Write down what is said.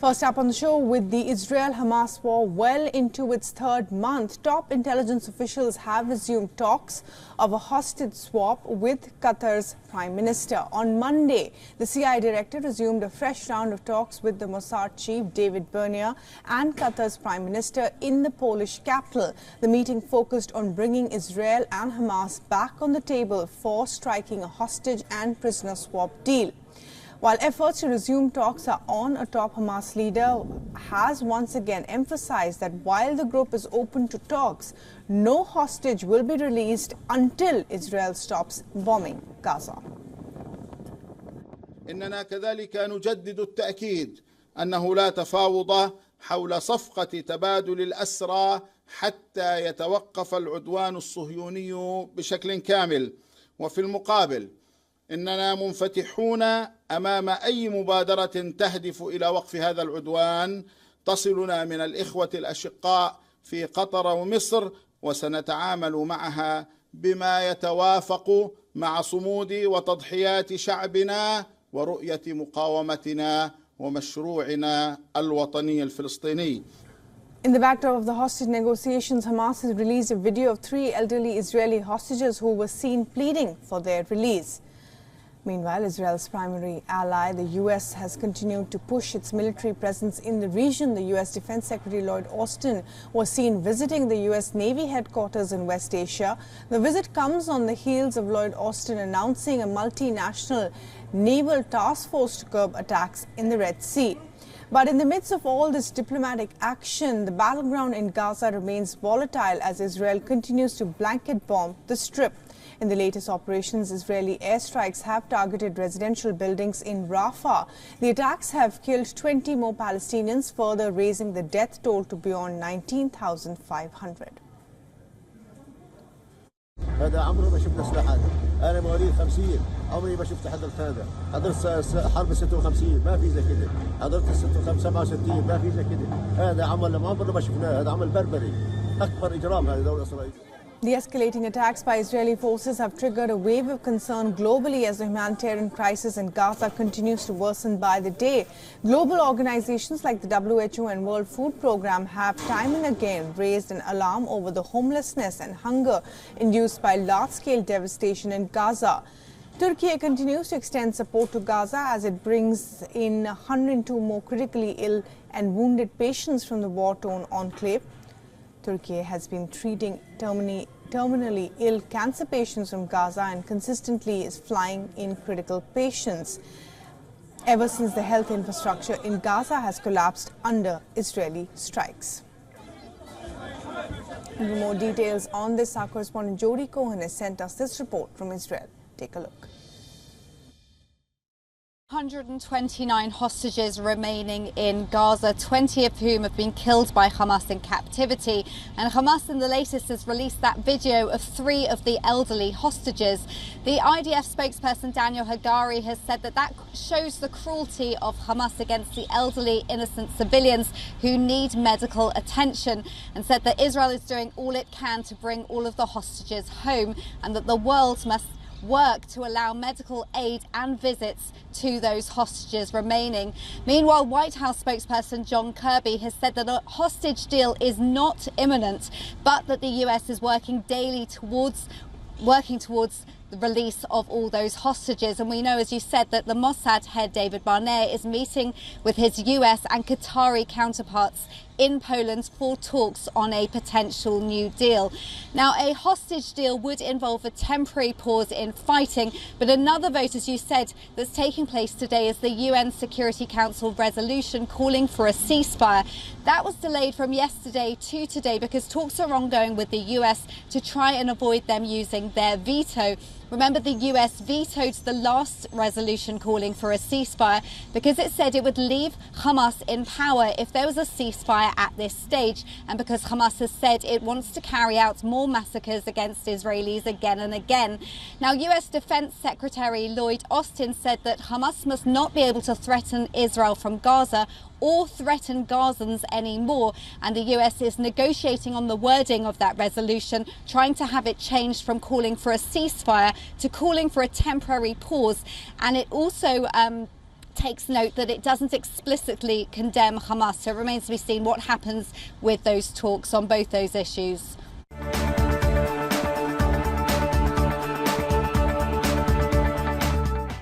First up on the show, with the Israel-Hamas war well into its third month, top intelligence officials have resumed talks of a hostage swap with Qatar's Prime Minister. On Monday, the CIA director resumed a fresh round of talks with the Mossad chief, David Bernea, and Qatar's Prime Minister in the Polish capital. The meeting focused on bringing Israel and Hamas back on the table for striking a hostage and prisoner swap deal. While efforts to resume talks are on, a top Hamas leader has once again emphasized that while the group is open to talks, no hostage will be released until Israel stops bombing Gaza. إننا كذلك نجدد التأكيد أنه لا تفاوض حول صفقة تبادل الأسرى حتى يتوقف العدوان الصهيوني بشكل كامل. وفي المقابل إننا منفتحون أمام أي مبادرة تهدف إلى وقف هذا العدوان تصلنا من الإخوة الأشقاء في قطر ومصر، وسنتعامل معها بما يتوافق مع صمود وتضحيات شعبنا ورؤية مقاومتنا ومشروعنا الوطني الفلسطيني. In the backdrop of the hostage negotiations, Hamas has released a video of 3 elderly Israeli hostages who were seen pleading for their release. Meanwhile, Israel's primary ally, the U.S., has continued to push its military presence in the region. The U.S. Defense Secretary Lloyd Austin was seen visiting the U.S. Navy headquarters in West Asia. The visit comes on the heels of Lloyd Austin announcing a multinational naval task force to curb attacks in the Red Sea. But in the midst of all this diplomatic action, the battleground in Gaza remains volatile as Israel continues to blanket bomb the Strip. In the latest operations, Israeli airstrikes have targeted residential buildings in Rafah. The attacks have killed 20 more Palestinians, further raising the death toll to beyond 19,500. هذا عمره ما شفنا سلاح هذا. أنا مواليد 50 عمري ما شفت حضرت هذا. حضرت حرب 56 ما في زي كده. حضرت 67 ما في زي كده. هذا عمل عمرنا ما شفناه. هذا عمل بربري. أكبر إجرام هذا دولة إسرائيل. The escalating attacks by Israeli forces have triggered a wave of concern globally as the humanitarian crisis in Gaza continues to worsen by the day. Global organizations like the WHO and World Food Programme have time and again raised an alarm over the homelessness and hunger induced by large-scale devastation in Gaza. Turkey continues to extend support to Gaza as it brings in 102 more critically ill and wounded patients from the war-torn enclave. Turkey has been treating terminally ill cancer patients from Gaza and consistently is flying in critical patients ever since the health infrastructure in Gaza has collapsed under Israeli strikes. And for more details on this, our correspondent Jody Cohen has sent us this report from Israel. Take a look. 129 hostages remaining in Gaza, 20 of whom have been killed by Hamas in captivity. And Hamas in the latest has released that video of 3 of the elderly hostages. The IDF spokesperson Daniel Hagari has said that that shows the cruelty of Hamas against the elderly innocent civilians who need medical attention, and said that Israel is doing all it can to bring all of the hostages home and that the world must work to allow medical aid and visits to those hostages remaining. Meanwhile, White House spokesperson John Kirby has said that a hostage deal is not imminent, but that the US is working daily towards the release of all those hostages. And we know, as you said, that the Mossad head David Bernea is meeting with his US and Qatari counterparts in Poland for talks on a potential new deal. Now, a hostage deal would involve a temporary pause in fighting, but another vote, as you said, that's taking place today is the UN Security Council resolution calling for a ceasefire. That was delayed from yesterday to today because talks are ongoing with the US to try and avoid them using their veto. Remember, the US vetoed the last resolution calling for a ceasefire because it said it would leave Hamas in power if there was a ceasefire at this stage, and because Hamas has said it wants to carry out more massacres against Israelis again and again. Now, US Defense Secretary Lloyd Austin said that Hamas must not be able to threaten Israel from Gaza or threaten Gazans anymore, and the US is negotiating on the wording of that resolution, trying to have it changed from calling for a ceasefire to calling for a temporary pause. And it also takes note that it doesn't explicitly condemn Hamas, so it remains to be seen what happens with those talks on both those issues.